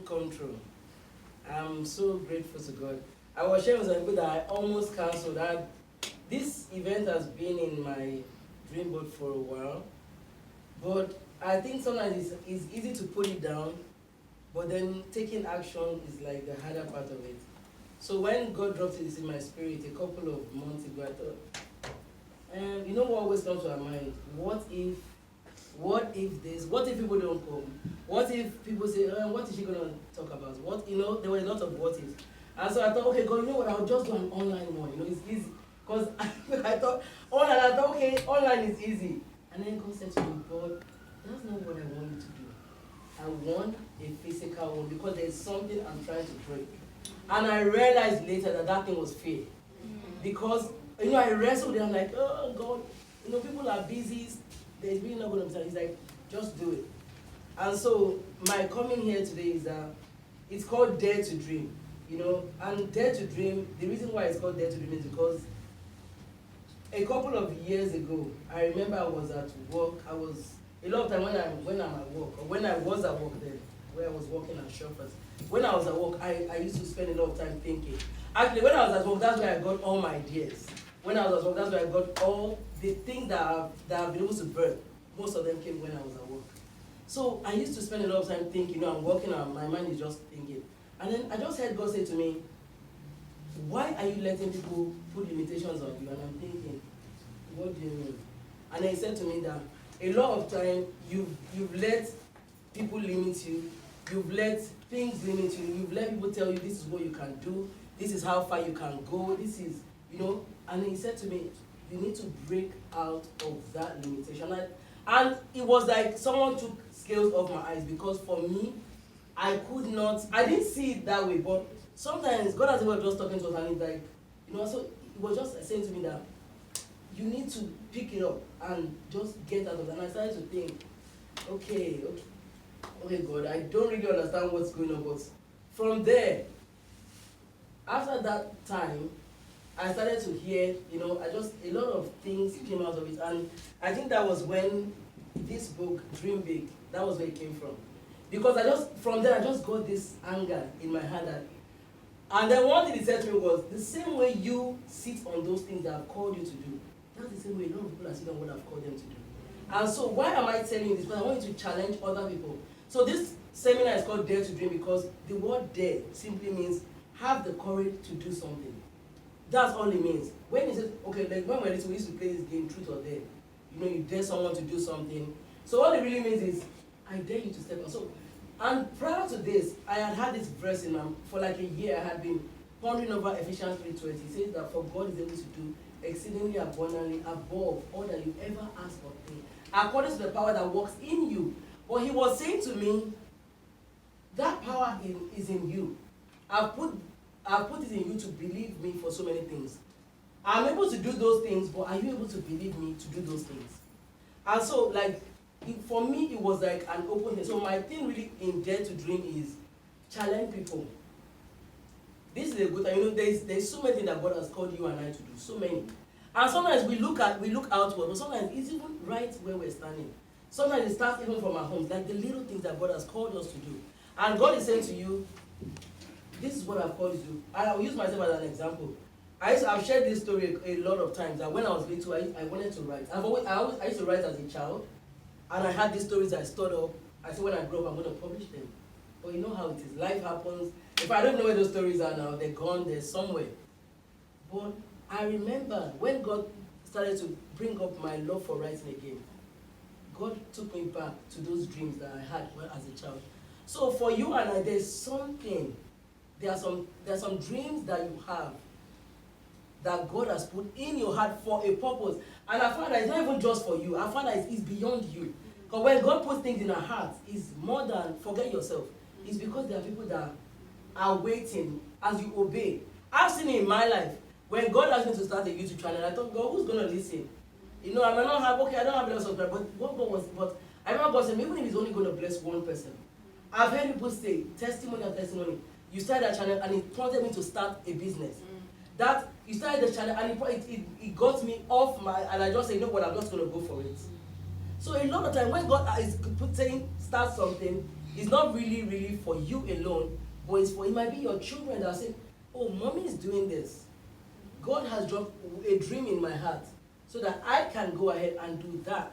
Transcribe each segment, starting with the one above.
dream come true. I'm so grateful to God. I was sharing with some people that I almost canceled that. This event has been in my dream board for a while, but I think sometimes it's easy to put it down, but then taking action is like the harder part of it. So when God dropped this in my spirit a couple of months ago, I thought, you know what always comes to our mind? What if this? What if people don't come? What if people say, what is she going to talk about? There were a lot of what ifs. And so I thought, okay, God, you know what, I'll just do an online one. It's easy. Because I thought, okay, online is easy. And then God said to me, God, that's not what I want you to do. I want a physical one because there's something I'm trying to break. And I realized later that thing was fear. Because, I wrestled and I'm like, oh, God, people are busy. There's really not going to be time. He's like, just do it. And so my coming here today is that it's called Dare to Dream. And Dare to Dream, the reason why it's called Dare to Dream is because a couple of years ago, I remember I was at work. A lot of time when I'm at work, or when I was at work then, where I was working at Shoppers, when I was at work, I used to spend a lot of time thinking. Actually, when I was at work, that's where I got all my ideas. When I was at work, that's where I got all the things that I've been able to birth. Most of them came when I was at work. So I used to spend a lot of time thinking, I'm working and my mind is just thinking. And then I just heard God say to me, why are you letting people put limitations on you? And I'm thinking, what do you mean? And then he said to me that a lot of time you've let people limit you, you've let things limit you, you've let people tell you this is what you can do, this is how far you can go, this is, and he said to me, you need to break out of that limitation. And it was like someone took scales off my eyes, because for me, I didn't see it that way, but sometimes God has ever just talking to us and he's like, so he was just saying to me that you need to pick it up and just get out of it. And I started to think, okay, God, I don't really understand what's going on, but from there, after that time, I started to hear, a lot of things came out of it. And I think that was when this book, Dream Big, that was where it came from. Because from there, I just got this anger in my heart. And then one thing he said to me was, the same way you sit on those things that I've called you to do, that's the same way a lot of people are sitting on what I've called them to do. And so why am I telling you this? Because I want you to challenge other people. So this seminar is called Dare to Dream because the word dare simply means have the courage to do something. That's all it means. When he says, okay, like when we're little, we used to play this game, truth or dare. You dare someone to do something. So all it really means is, I dare you to step on. So, and prior to this, I had this verse in my, for like a year, I had been pondering over Ephesians 3:20. It says that for God is able to do exceedingly abundantly above all that you ever ask or think, according to the power that works in you. But he was saying to me, that power is in you. I've put it in you to believe me for so many things. I'm able to do those things, but are you able to believe me to do those things? And so, for me, it was like an open thing. So my thing really in Dare to Dream is challenge people. This is a good time. There's so many things that God has called you and I to do. So many. And sometimes we look outward, but sometimes it's even right where we're standing. Sometimes it starts even from our homes, like the little things that God has called us to do. And God is saying to you, this is what I've called you to do. I'll use myself as an example. I've shared this story a lot of times, that when I was little, I wanted to write. I used to write as a child, and I had these stories I stored up. I said when I grow up, I'm going to publish them. But you know how it is. Life happens. If I don't know where those stories are now, they're gone, they're somewhere. But I remember when God started to bring up my love for writing again, God took me back to those dreams that I had as a child. So for you and I, there's something. There are some dreams that you have that God has put in your heart for a purpose. And I find that it's not even just for you. I find that it's beyond you. Because when God puts things in our hearts, it's more than forget yourself. It's because there are people that are waiting as you obey. I've seen it in my life. When God asked me to start a YouTube channel, I thought, God, who's going to listen? I might not have, I don't have a lot of subscribers, but I remember God said, even if He's only going to bless one person. I've heard people say, testimony after testimony, you started that channel and it prompted me to start a business. That you started the channel and it got me off and I just said, you know what, I'm just going to go for it. So a lot of time when God is saying start something, It's not really for you alone, but it might be your children that are saying, oh, mommy is doing this. God has dropped a dream in my heart so that I can go ahead and do that.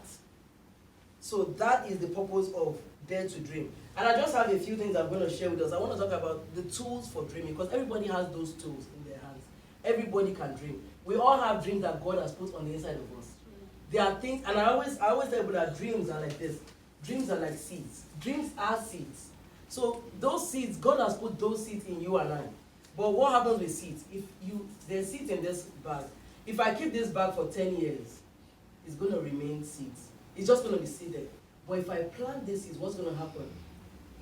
So that is the purpose of Dare to Dream. And I just have a few things I'm going to share with us. I want to talk about the tools for dreaming, because everybody has those tools in their hands. Everybody can dream. We all have dreams that God has put on the inside of us. There are things, and I always tell people that dreams are like this. Dreams are like seeds. Dreams are seeds. So those seeds, God has put those seeds in you and I. But what happens with seeds? If there's seeds in this bag. If I keep this bag for 10 years, it's going to remain seeds. It's just going to be seeded. But if I plant this seeds, what's going to happen?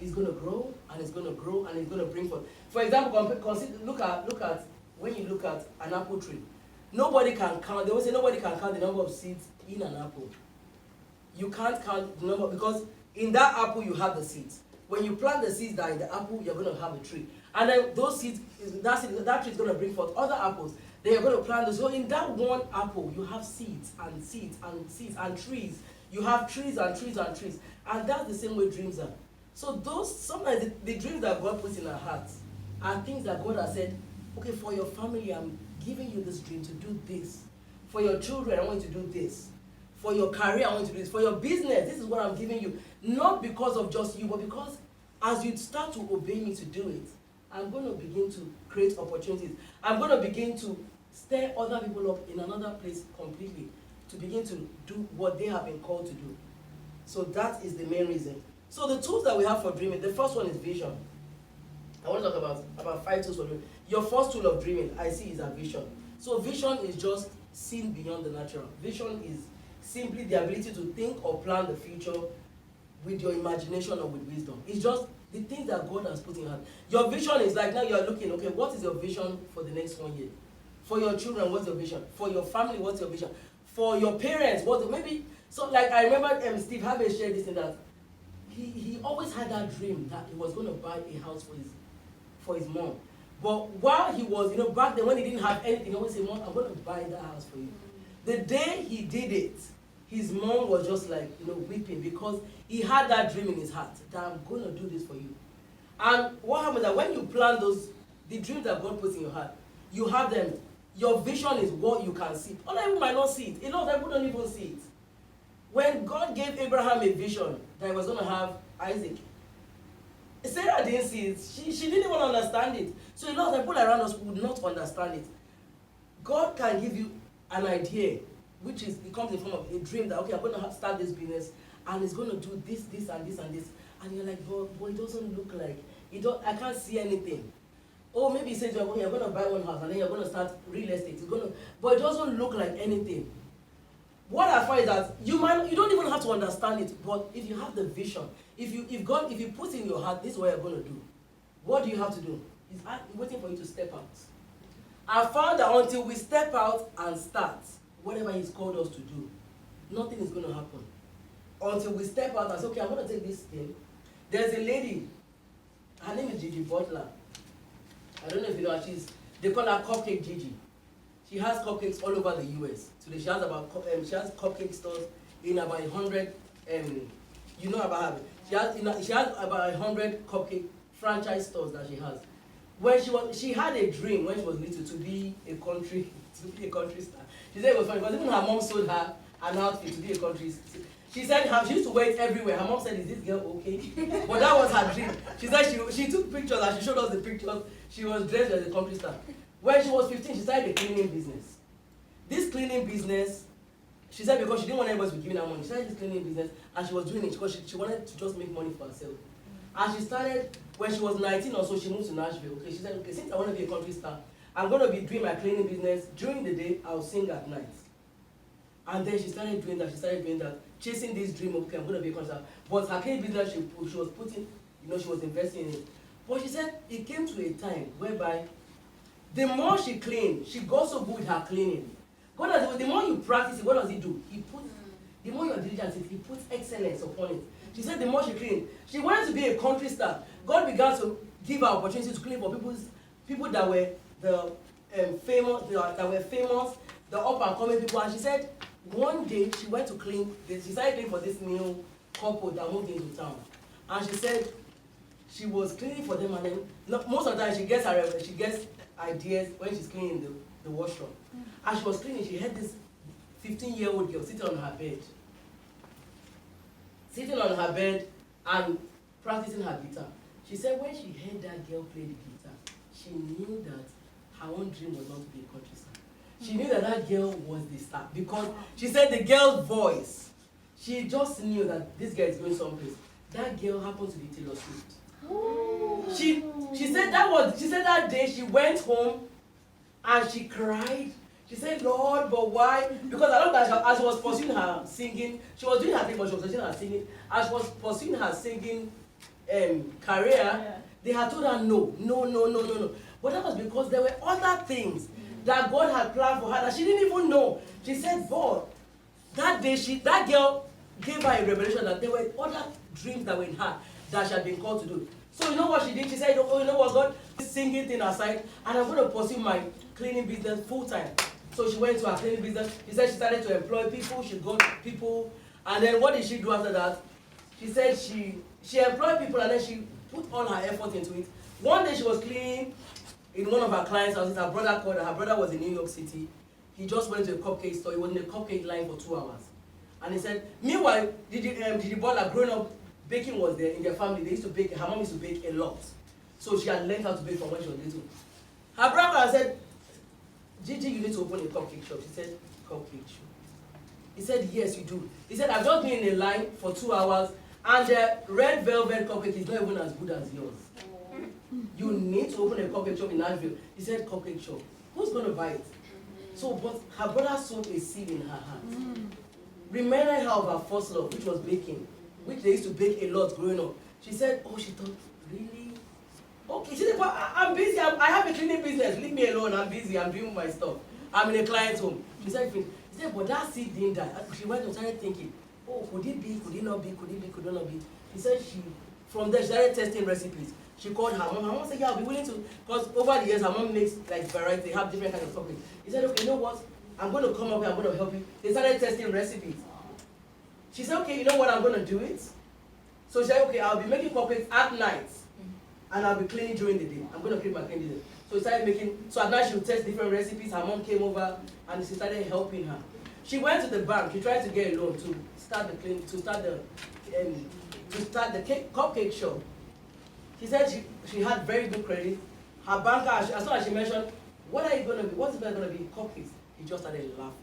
It's going to grow, and it's going to grow, and it's going to bring forth. For example, look at when you look at an apple tree. Nobody can count. They always say nobody can count the number of seeds in an apple. You can't count the number, because in that apple you have the seeds. When you plant the seeds that are in the apple, you're going to have a tree. And then those seeds, that tree is going to bring forth other apples. Then you're going to plant those. So in that one apple, you have seeds and seeds and seeds and trees. You have trees and trees and trees. And that's the same way dreams are. So sometimes the dreams that God puts in our hearts are things that God has said, okay, for your family, I'm giving you this dream to do this. For your children, I want you to do this. For your career, I want you to do this. For your business, this is what I'm giving you. Not because of just you, but because as you start to obey me to do it, I'm going to begin to create opportunities. I'm going to begin to stir other people up in another place completely to begin to do what they have been called to do. So that is the main reason. So the tools that we have for dreaming, the first one is vision. I want to talk about 5 tools for dreaming. Your first tool of dreaming, I see, is a vision. So vision is just seeing beyond the natural. Vision is simply the ability to think or plan the future with your imagination or with wisdom. It's just the things that God has put in your hand. Your vision is like, now you're looking, okay, what is your vision for the next 1 year? For your children, what's your vision? For your family, what's your vision? For your parents, so like I remember Steve Harvey shared this in that he always had that dream that he was going to buy a house for his mom. But while he was, back then when he didn't have anything, he always said, Mom, I'm going to buy that house for you. The day he did it, his mom was just like, weeping, because he had that dream in his heart that I'm going to do this for you. And what happens is that when you plan the dreams that God puts in your heart, you have them. Your vision is what you can see. Other people might not see it. A lot of people don't even see it. When God gave Abraham a vision that he was going to have Isaac, Sarah didn't see it. She didn't even understand it. So a lot of people around us would not understand it. God can give you an idea, it comes in form of a dream that, okay, I'm going to start this business, and it's going to do this, this, and this, and this. And you're like, but it doesn't look like, I can't see anything. Or maybe he says, you're going to buy one house, and then you're going to start real estate. But it doesn't look like anything. What I find is that you don't even have to understand it, but if you have the vision, if you put in your heart, this is what you're going to do, what do you have to do? He's waiting for you to step out. I found that until we step out and start whatever he's called us to do, nothing is going to happen. Until we step out and say, okay, I'm going to take this thing. There's a lady, her name is Gigi Butler. I don't know if you know her, they call her Cupcake Gigi. She has cupcakes all over the US. Today she has cupcake stores in about 100, you know about her. She has about 100 cupcake franchise stores that she has. She had a dream when she was little to be a country star. She said it was funny because even her mom sold her an outfit to be a country star. She said she used to wear it everywhere. Her mom said, "Is this girl okay?" But that was her dream. She said she took pictures and she showed us the pictures. She was dressed as a country star. When she was 15, she started a cleaning business. This cleaning business, she said because she didn't want anybody to be giving her money. She started this cleaning business and she was doing it because she wanted to just make money for herself. And she started, when she was 19 or so, she moved to Nashville. Okay, she said, okay, since I want to be a country star, I'm going to be doing my cleaning business. During the day, I'll sing at night. And then she started doing that, chasing this dream of, okay, I'm going to be a country star. But her cleaning business, she was putting, she was investing in it. But she said it came to a time whereby the more she cleaned, she got so good with her cleaning. The more you practice it, what does he do? The more you're diligent, he puts excellence upon it. She said the more she cleaned, she wanted to be a country star. God began to give her opportunity to clean for people that were famous, the up and coming people. And she said one day she went to clean. She started cleaning for this new couple that moved into town. And she said she was cleaning for them, and then most of the time she gets ideas when she's cleaning the washroom. As she was cleaning, she had this 15-year-old girl sitting on her bed. Sitting on her bed and practicing her guitar. She said when she heard that girl play the guitar, she knew that her own dream was not to be a country star. She knew that that girl was the star because she said the girl's voice, she just knew that this girl is going someplace. That girl happened to be Taylor Swift. She said that day she went home and she cried. She said, Lord, but why? Because I know that as she was pursuing her singing, she was doing her thing, but she was pursuing her singing. As she was pursuing her singing career, they had told her no. But that was because there were other things that God had planned for her that she didn't even know. She said, God, that day that girl gave her a revelation that there were other dreams that were in her that she had been called to do. So you know what she did? She said, oh, you know what, God, this singing thing aside, and I'm going to pursue my cleaning business full time. So she went to her cleaning business. She said she started to employ people. She got people. And then what did she do after that? She said she employed people and then she put all her effort into it. One day she was cleaning in one of her clients' houses. Her brother called her. Her brother was in New York City. He just went to a cupcake store. He was in a cupcake line for 2 hours. And he said, meanwhile, Didi Butler, growing up, baking was there in their family. They used to bake. Her mom used to bake a lot. So she had learned how to bake from when she was little. Her brother said, Gigi, you need to open a cupcake shop. She said, cupcake shop. He said, yes, you do. He said, I've just been in a line for 2 hours, and the red velvet cupcake is not even as good as yours. You need to open a cupcake shop in Nashville. He said, cupcake shop. Who's going to buy it? So, but her brother sowed a seed in her heart. Reminded her of her first love, which was baking, which they used to bake a lot growing up. She said, oh, she thought, really? Okay, she said, but I'm busy. I have a cleaning business. Leave me alone. I'm busy. I'm doing my stuff. I'm in a client's home. She said, but that seed didn't die. She went and started thinking, oh, could it be? Could it not be? Could it be? Could it not be? He said from there, she started testing recipes. She called her mom. Her mom said, yeah, I'll be willing to, because over the years, her mom makes like variety. They have different kinds of toppings. He said, okay, you know what? I'm going to come up here. I'm going to help you. They started testing recipes. She said, okay, you know what? I'm going to do it. So she said, okay, I'll be making cupcakes at night. And I'll be cleaning during the day. I'm going to clean my cleaning day. So she started making, so at night she would test different recipes. Her mom came over and she started helping her. She went to the bank. She tried to get a loan to start the cupcake shop. She said she had very good credit. Her banker, as soon as she mentioned, what are you going to be? What's it going to be? Cupcakes. He just started laughing.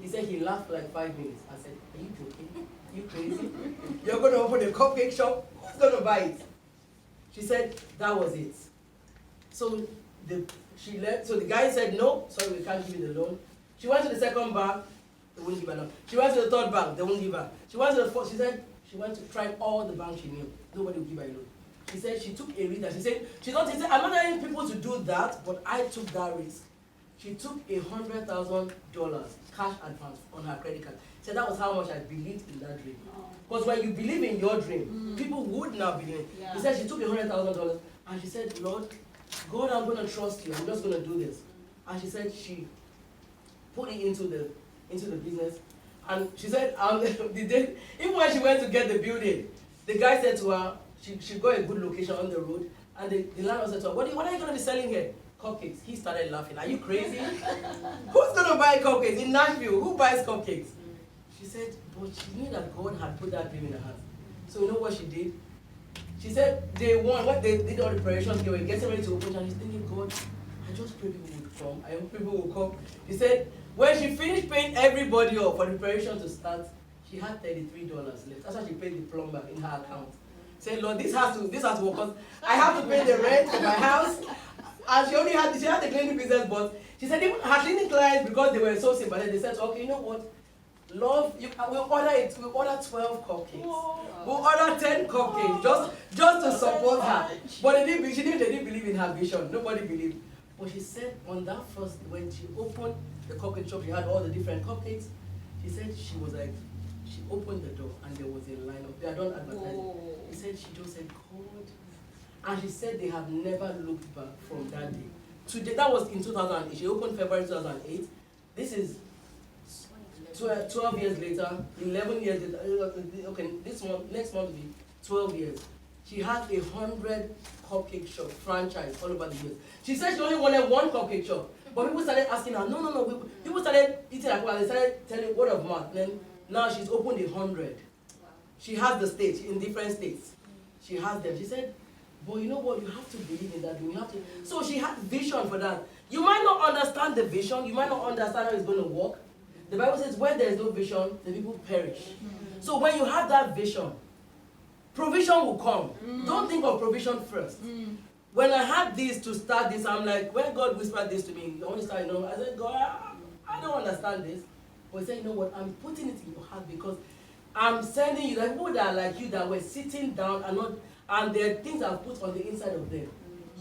He said he laughed for like 5 minutes. I said, are you joking? Are you crazy? You're going to open a cupcake shop? Who's going to buy it? She said that was it. So she left. So the guy said, no, sorry, we can't give you the loan. She went to the second bank, they wouldn't give her loan. She went to the third bank, they wouldn't give her. She went to the fourth, she said she went to try all the banks she knew. Nobody would give her a loan. She said she took a risk. She said, I'm not telling people to do that, but I took that risk. She took $100,000 cash advance on her credit card. She said that was how much I believed in that dream. Because when you believe in your dream, people would not believe it. Yeah. He said she took $100,000 and she said, Lord, God, I'm going to trust you. I'm just going to do this. And she said she put it into the business. And she said, even when she went to get the building, the guy said to her, she got a good location on the road. And the landlord said to her, what are you going to be selling here? Cupcakes. He started laughing. Are you crazy? Who's going to buy cupcakes in Nashville? Who buys cupcakes? She said, but she knew that God had put that dream in her heart. So you know what she did? She said, day one, when they did all the preparations, they were getting ready to open, and she's thinking, God, I just pray people would come. I hope people will come. She said, when she finished paying everybody off for the preparation to start, she had $33 left. That's why she paid the plumber in her account. Said, Lord, this has to work, because I have to pay the rent of my house. And she had the cleaning business, but she said even her cleaning clients, because they were so sympathetic, they said, okay, you know what? Love, we'll order 12 cupcakes. Whoa. We'll order 10 cupcakes just to support her. But they didn't believe in her vision. Nobody believed. But she said on that first, when she opened the cupcake shop, she had all the different cupcakes. She said she opened the door and there was a lineup. They had done advertising. He said she just said, God. And she said they have never looked back from that day. Today, that was in 2008. She opened February 2008. This is 12 years later, 11 years later. Okay, next month will be 12 years. She has 100 cupcake shop franchise all over the US. She said she only wanted one cupcake shop. But people started asking her, no. People started eating like well, they started telling word of mouth. Then now she's opened 100. She has the states in different states. She has them. She said, but you know what? You have to believe in that. You have to. So she had vision for that. You might not understand the vision. You might not understand how it's going to work. The Bible says, where there is no vision, the people perish. So when you have that vision, provision will come. Don't think of provision first. When I had this to start this, I'm like, when God whispered this to me, I want to start, I said, God, I don't understand this. But he said, you know what? I'm putting it in your heart because I'm sending you, like people that are like you that were sitting down and there are things I've put on the inside of them.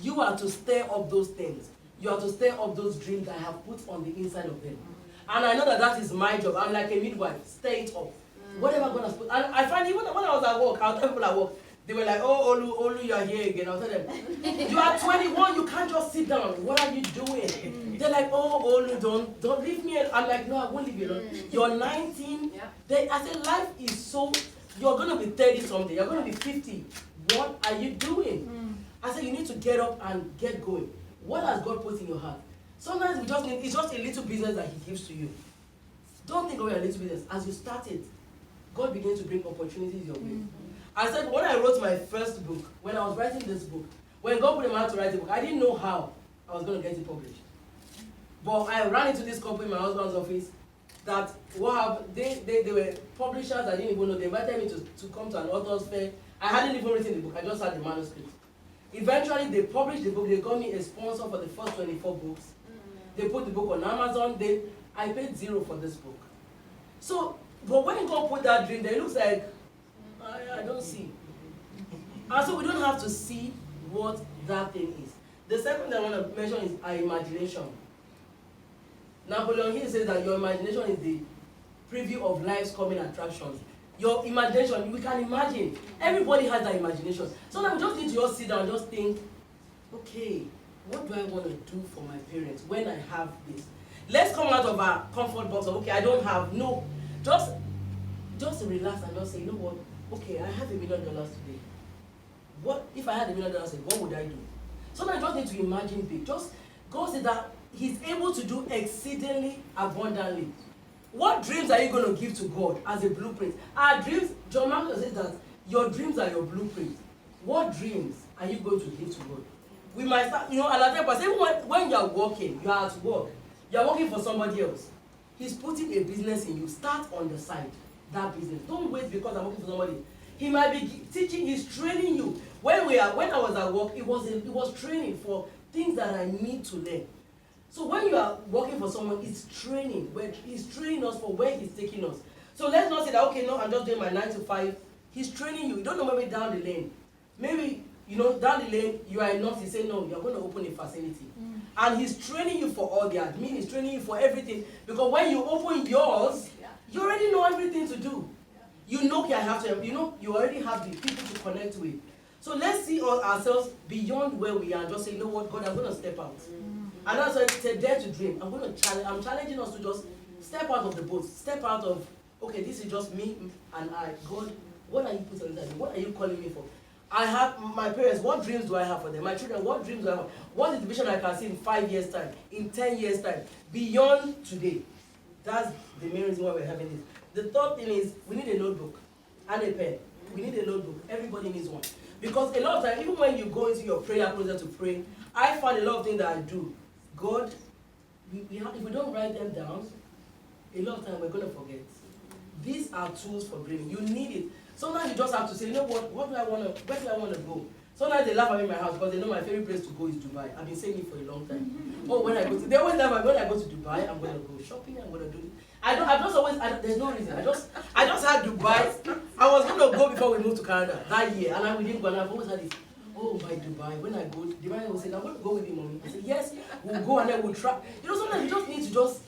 You are to stir up those things. You are to stir up those dreams I have put on the inside of them. And I know that is my job. I'm like a midwife. Stir it up. Whatever God has put. And I find even when I was at work, I'll tell people at work, they were like, oh, Olu, you are here again. I'll tell them, you are 21, you can't just sit down. What are you doing? They're like, oh, Olu, don't leave me alone. I'm like, no, I won't leave you alone. You're 19. I said, life is so, you're going to be 30 someday. You're going to be 50. What are you doing? I said, you need to get up and get going. What has God put in your heart? Sometimes it's just a little business that he gives to you. Don't think of it as a little business. As you start it, God begins to bring opportunities your way. I said, when I wrote my first book, when I was writing this book, when God put in my heart to write a book, I didn't know how I was going to get it published. But I ran into this couple in my husband's office that they were publishers I didn't even know. They invited me to come to an author's fair. I hadn't even written the book. I just had the manuscript. Eventually, they published the book. They got me a sponsor for the first 24 books. They put the book on Amazon. I paid $0 for this book. So, but when God put that dream there, it looks like, I don't see. And so we don't have to see what that thing is. The second thing I want to mention is our imagination. Napoleon Hill says that your imagination is the preview of life's coming attractions. Your imagination, we can imagine. Everybody has that imagination. Sometimes we just need to just sit down and just think, okay, what do I want to do for my parents when I have this? Let's come out of our comfort box of, okay, I don't have, no. Just relax and just say, you know what? Okay, I have $1 million today. What if I had $1 million today? What would I do? Sometimes you just need to imagine big. Just God said that He's able to do exceedingly abundantly. What dreams are you going to give to God as a blueprint? Our dreams, John Maxwell says that your dreams are your blueprint. What dreams are you going to give to God? We might start, a lot of times, even when you are working, you are at work, you are working for somebody else. He's putting a business in you. Start on the side, that business. Don't wait because I'm working for somebody. He might be teaching, he's training you. When I was at work, it was training for things that I need to learn. So when you are working for someone, it's training. Where he's training us for where he's taking us. So let's not say that, okay, no, I'm just doing my 9 to 5. He's training you. You don't know maybe down the lane. Maybe, down the lane, you are a nurse. He said, no, you're going to open a facility. And he's training you for all the admin. He's training you for everything. Because when you open yours, you already know everything to do. You know you have to, you already have the people to connect with. So let's see ourselves beyond where we are and just say, you know what, God, I'm going to step out. And that's why it's a dare to dream. I'm challenging us to just step out of the boat. Step out of, okay, this is just me and I. God, what are you putting on that? What are you calling me for? I have my parents, what dreams do I have for them? My children, what dreams do I have? What is the vision I can see in 5 years' time, in 10 years' time, beyond today? That's the main reason why we're having this. The third thing is we need a notebook and a pen. We need a notebook. Everybody needs one. Because a lot of times, even when you go into your prayer closet to pray, I find a lot of things that I do. God, if we don't write them down, a lot of times we're going to forget. These are tools for dreaming. You need it. Sometimes you just have to say, you know what, where do I want to go? Sometimes they laugh at me in my house because they know my favorite place to go is Dubai. I've been saying it for a long time. They always laugh when I go to Dubai, I'm going to go shopping, I'm going to do this. There's no reason. I just had Dubai. I was going to go before we moved to Canada that year, and we didn't go, and I've always had this. Oh, by Dubai, when I go, Dubai will say, I'm going to go with you, mommy. I said, yes, we'll go and then we'll try. Sometimes you just need to just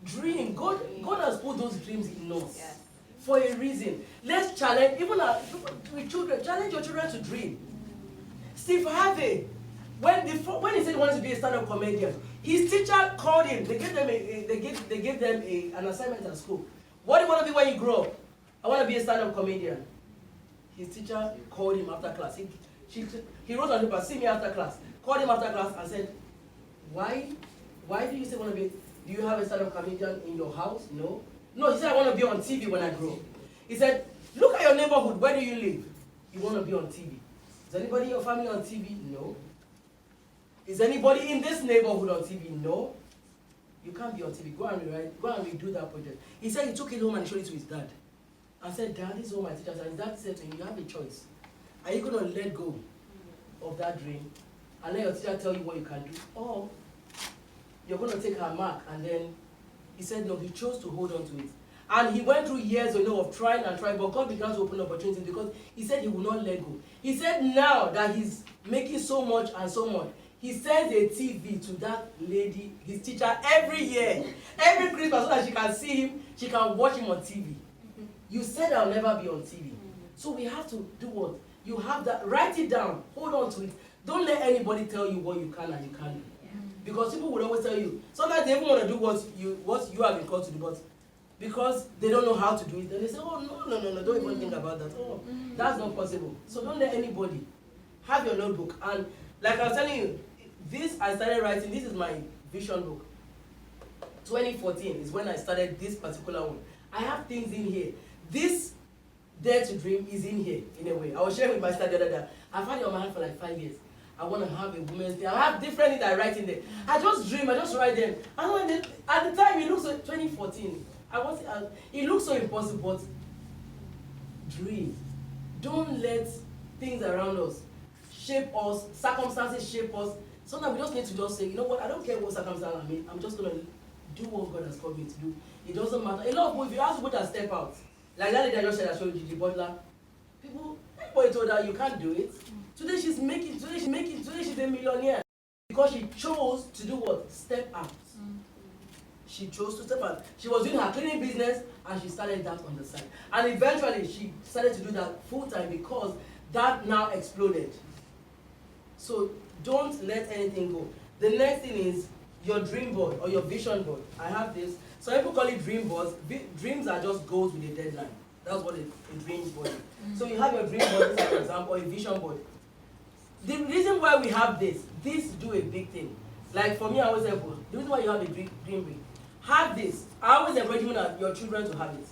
dream. God has put those dreams in us for a reason. Let's challenge, even with children, challenge your children to dream. Steve Harvey, when he said he wanted to be a stand-up comedian, his teacher called him. They gave them an assignment at school. What do you want to be when you grow up? I want to be a stand-up comedian. his teacher called him after class. He wrote on the paper, see me after class. Called him after class and said, why do you say want to be, do you have a stand-up comedian in your house? No. No, he said, I want to be on TV when I grow up. He said, look at your neighborhood, where do you live? You want to be on TV. Is anybody in your family on TV? No. Is anybody in this neighborhood on TV? No. You can't be on TV. Go and redo that project. He said he took it home and showed it to his dad. And said, Dad, this is what my teacher said. His dad said to him, you have a choice. Are you going to let go of that dream and let your teacher tell you what you can do? Or you're going to take her mark. And then he said, no, he chose to hold on to it. And he went through years, of trying and trying, but God began to open opportunities because he said he will not let go. He said now that he's making so much and so much, he sends a TV to that lady, his teacher, every year. Every Christmas, so that she can see him, she can watch him on TV. You said I'll never be on TV. So we have to do what? You have that, write it down, hold on to it. Don't let anybody tell you what you can and you can't do. Because people will always tell you, sometimes they even want to do what you have been called to do, but because they don't know how to do it, then they say, oh, no, don't even think about that. Oh, that's not possible. So don't let anybody. Have your notebook. And like I was telling you, this I started writing, this is my vision book. 2014 is when I started this particular one. I have things in here. This Dare to Dream is in here, in a way. I was sharing with my sister the other day. I've had it on my hand for like 5 years. I want to have a women's day. I have different things I write in there. I just dream, I just write them. And when at the time, it looks like 2014. It looks so impossible, but dream. Don't let things around us shape us, circumstances shape us. Sometimes we just need to just say, you know what, I don't care what circumstance I'm in, I'm just going to do what God has called me to do. It doesn't matter. A lot of people, if you ask people to step out, like that lady I just said, I showed Gigi Butler, everybody told her you can't do it. Today she's a millionaire because she chose to do what? Step out. She chose to step out. She was doing her cleaning business and she started that on the side. And eventually she started to do that full time because that now exploded. So don't let anything go. The next thing is your dream board or your vision board. I have this. Some people call it dream boards. Dreams are just goals with a deadline. That's what a dream board is. So you have your dream board, for example, or a vision board. The reason why we have this do a big thing. Like for me, I always say, the reason why you have a dream board, have this. I always encourage your children to have it.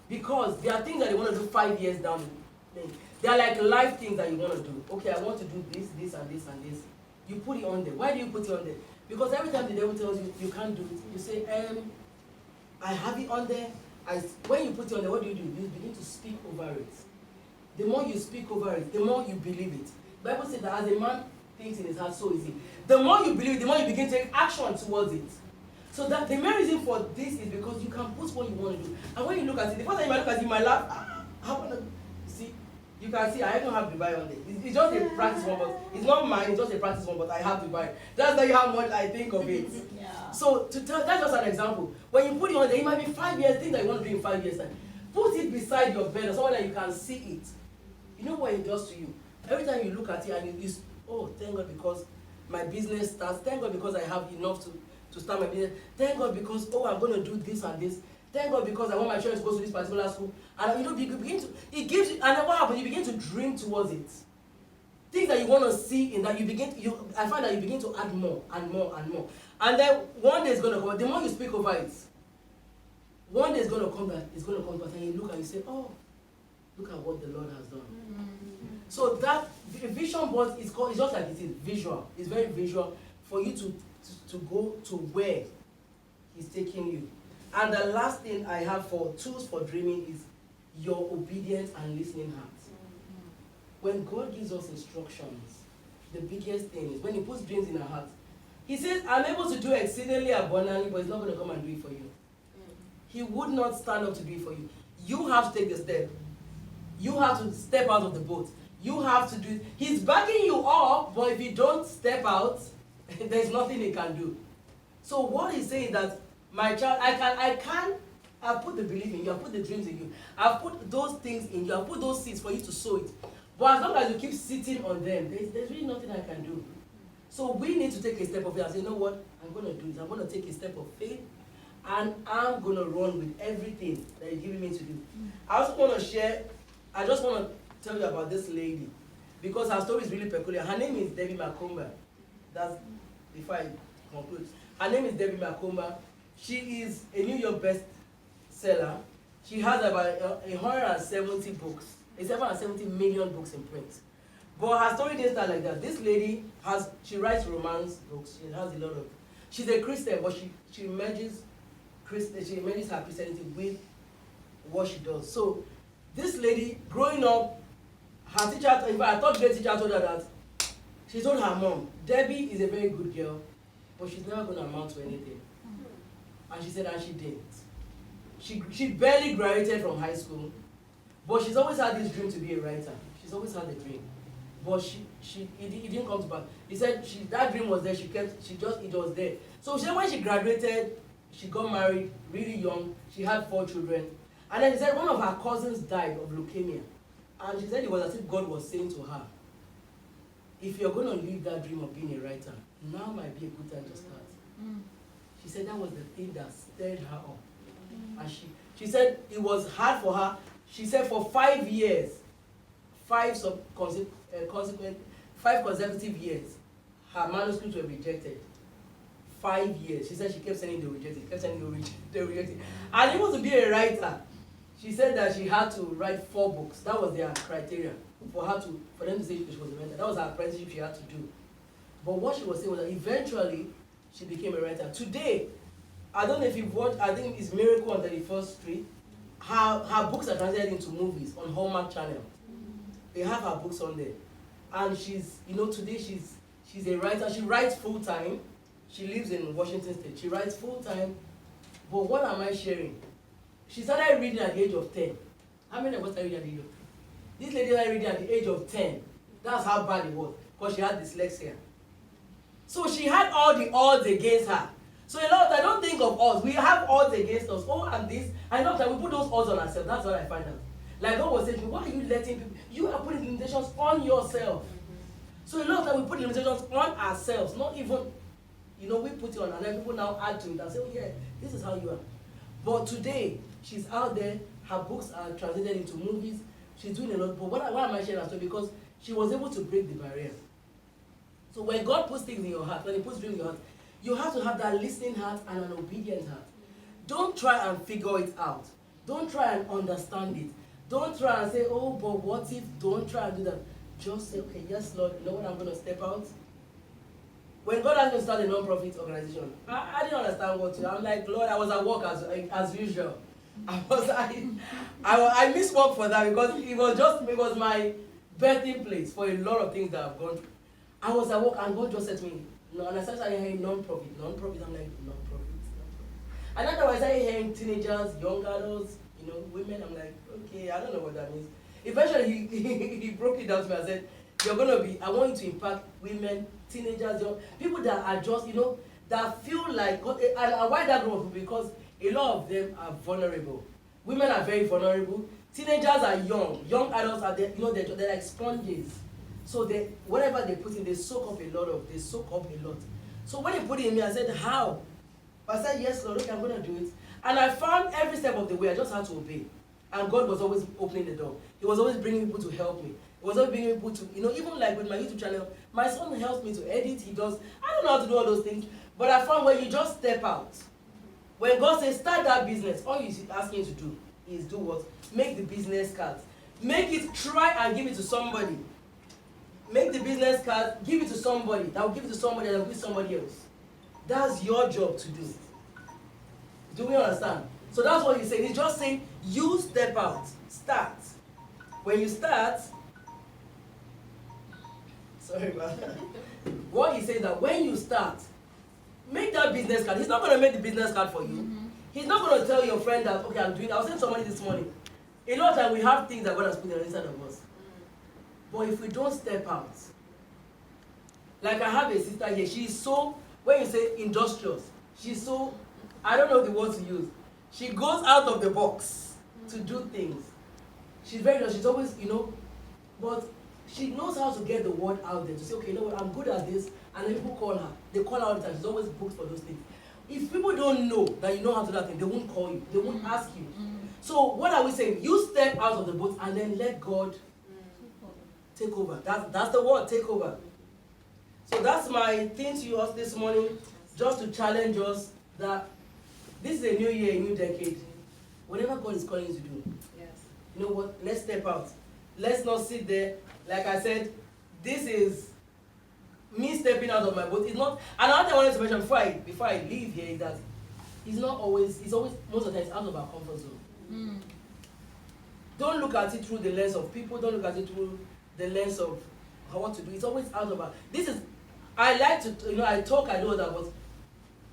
Because there are things that they want to do 5 years down the lane. They are like life things that you want to do. Okay, I want to do this, this, and this, and this. You put it on there. Why do you put it on there? Because every time the devil tells you you can't do it, you say, I have it on there. When you put it on there, what do? You begin to speak over it. The more you speak over it, the more you believe it. The Bible says that as a man thinks in his heart, so is he. The more you believe it, the more you begin to take action towards it. So that the main reason for this is because you can put what you want to do. And when you look at it, the first time you look at it, you might laugh. I want to see. You can see I don't have Dubai on there. It's just a practice one, but it's not mine. It's just a practice one, but I have Dubai. That's not how much I think of it. Yeah. So that's just an example. When you put it on there, it might be 5 years. Things that you want to do in 5 years time. Put it beside your bed or somewhere that you can see it. You know what it does to you. Every time you look at it and you oh, thank God because my business starts. Thank God because I have enough to start my business. Thank God because, oh, I'm going to do this and this. Thank God because I want my children to go to this particular school. And you begin to, it gives you, and then what happens? You begin to dream towards it. Things that you want to see in that I find that you begin to add more and more and more. And then one day it's going to come, the more you speak over it, one day it's going to come back, and you look and you say, oh, look at what the Lord has done. So that vision board is just like it is, visual. It's very visual for you to go to where He's taking you. And the last thing I have for tools for dreaming is your obedient and listening heart. When God gives us instructions, the biggest thing is when He puts dreams in our heart, He says, I'm able to do exceedingly abundantly, but He's not going to come and do it for you. He would not stand up to do it for you. You have to take the step. You have to step out of the boat. You have to do it. He's backing you up, but if you don't step out, there's nothing He can do. So what He's saying is that, my child, I've put the belief in you, I've put the dreams in you, I've put those things in you, I've put those seeds for you to sow it. But as long as you keep sitting on them, there's really nothing I can do. So we need to take a step of faith and say, you know what, I'm going to do this. I'm going to take a step of faith, and I'm going to run with everything that You're giving me to do. I also want to share, I just want to tell you about this lady because her story is really peculiar. Her name is Debbie Macomber. That's before I conclude. Her name is Debbie Macomber. She is a New York bestseller. She has about 170 books, 770 million books in print. But her story didn't start like that. This lady she writes romance books. She has a lot of. She's a Christian, but she merges her Christianity with what she does. So this lady, growing up, her teacher, in fact, I thought the teacher told her that she told her mom, Debbie is a very good girl, but she's never going to amount to anything. And she said, and she didn't. She barely graduated from high school, but she's always had this dream to be a writer. She's always had a dream. But it didn't come to pass. He said that dream was there, it was there. So she said when she graduated, she got married really young, she had 4 children. And then she said one of her cousins died of leukemia. And she said it was as if God was saying to her, if you're going to live that dream of being a writer, now might be a good time to start. She said that was the thing that stirred her up. And she said it was hard for her. She said for 5 years, 5 consecutive years, her manuscripts were rejected. 5 years. She said she kept sending the rejected, kept sending the rejected. And even to be a writer, she said that she had to write 4 books. That was their criteria for them to say she was a writer. That was her apprenticeship she had to do. But what she was saying was that eventually she became a writer. Today, I don't know if you've watched, I think it's Miracle on 31st Street. Her books are translated into movies on Hallmark Channel. They have her books on there. And today she's a writer. She writes full-time. She lives in Washington State. She writes full-time. But what am I sharing? She started reading at the age of 10. How many of us started reading at the age of 10? This lady started reading at the age of 10. That's how bad it was. Because she had dyslexia. So she had all the odds against her. So a lot of times, I don't think of odds. We have odds against us. Oh, and this. And a lot of times we put those odds on ourselves. That's what I find out. Like God was saying, why are you letting people? You are putting limitations on yourself. So a lot of times we put limitations on ourselves. Not even, we put it on, and then people now add to it and say, oh yeah, this is how you are. But today, she's out there. Her books are translated into movies. She's doing a lot. But why am I sharing that story? Because she was able to break the barrier. So when God puts things in your heart, when He puts dreams in your heart, you have to have that listening heart and an obedient heart. Don't try and figure it out. Don't try and understand it. Don't try and say, oh, but what if? Don't try and do that. Just say, okay, yes, Lord, you know what, I'm going to step out. When God asked me to start a non-profit organization, I didn't understand what to do. I'm like, Lord, I was at work as usual. I missed work for that because it was my birthing place for a lot of things that I've gone through. I was at work and God just said to me, no, and I started hearing non-profit. I'm like, non-profit. And then I started hearing teenagers, young adults, women. I'm like, okay, I don't know what that means. Eventually, he broke it down to me and said, I want you to impact women, teenagers, young people that are just, that feel like, and why that group? Because a lot of them are vulnerable. Women are very vulnerable. Teenagers are young adults are there, they're like sponges. So whatever they put in, they soak up a lot. So when he put it in me, I said, how? I said, yes, Lord, okay, I'm going to do it. And I found every step of the way, I just had to obey. And God was always opening the door. He was always bringing people to help me. He was always bringing people to, even like with my YouTube channel, my son helps me to edit, he does. I don't know how to do all those things, but I found when you just step out, when God says, start that business, all you're asking you to do is do what? Make the business cards. Make it, try and give it to somebody. Make the business card, give it to somebody. That will give it to somebody, that will give it to somebody else. That's your job to do. Do we understand? So that's what he's saying. He's just saying, you step out. Start. When you start, sorry about that. What he says that when you start, make that business card. He's not going to make the business card for you. Mm-hmm. He's not going to tell your friend that, okay, I'm doing, I was saying to somebody this morning, a lot of times we have things that God has put inside of us. But if we don't step out, like I have a sister here, she's so, when you say industrious, she's so, I don't know the word to use. She goes out of the box to do things. She's very good, she's always, but she knows how to get the word out there, to say, okay, you know what, I'm good at this, and then people call her. They call her all the time, she's always booked for those things. If people don't know that you know how to do that thing, they won't call you, they won't ask you. So what are we saying? You step out of the boat and then let God take over. That's the word, take over. So that's my thing to you all this morning, just to challenge us that this is a new year, a new decade. Whatever God is calling you to do, you know what? Let's step out. Let's not sit there. Like I said, this is me stepping out of my boat. It's not. Another thing I wanted to mention before I leave here is that it's always most of the time it's out of our comfort zone. Don't look at it through the lens of people. Don't look at it through the lens of what to do. It's always out of our. I like to, I talk, I know that, but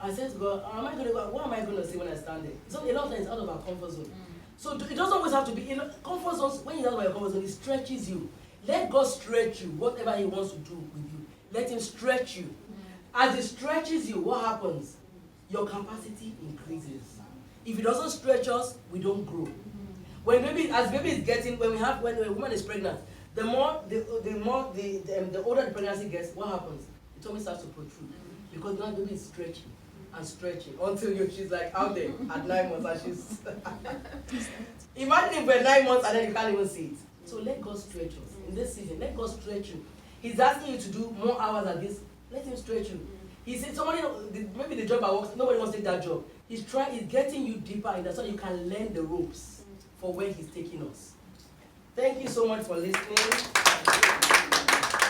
I said to God, what am I going to say when I stand there? So a lot of times it's out of our comfort zone. So it doesn't always have to be, comfort zones, when you're out of your comfort zone, it stretches you. Let God stretch you, whatever He wants to do with you. Let Him stretch you. As He stretches you, what happens? Your capacity increases. If He doesn't stretch us, we don't grow. When a woman is pregnant, the older the pregnancy gets, what happens? The tummy starts to protrude. Because now the baby is stretching and stretching until she's like out there at 9 months and she's imagine if we're 9 months and then you can't even see it. So let God stretch us in this season. Let God stretch you. He's asking you to do more hours than this. Let Him stretch you. He said maybe the job I work, nobody wants to take that job. He's getting you deeper in that so you can learn the ropes for where He's taking us. Thank you so much for listening.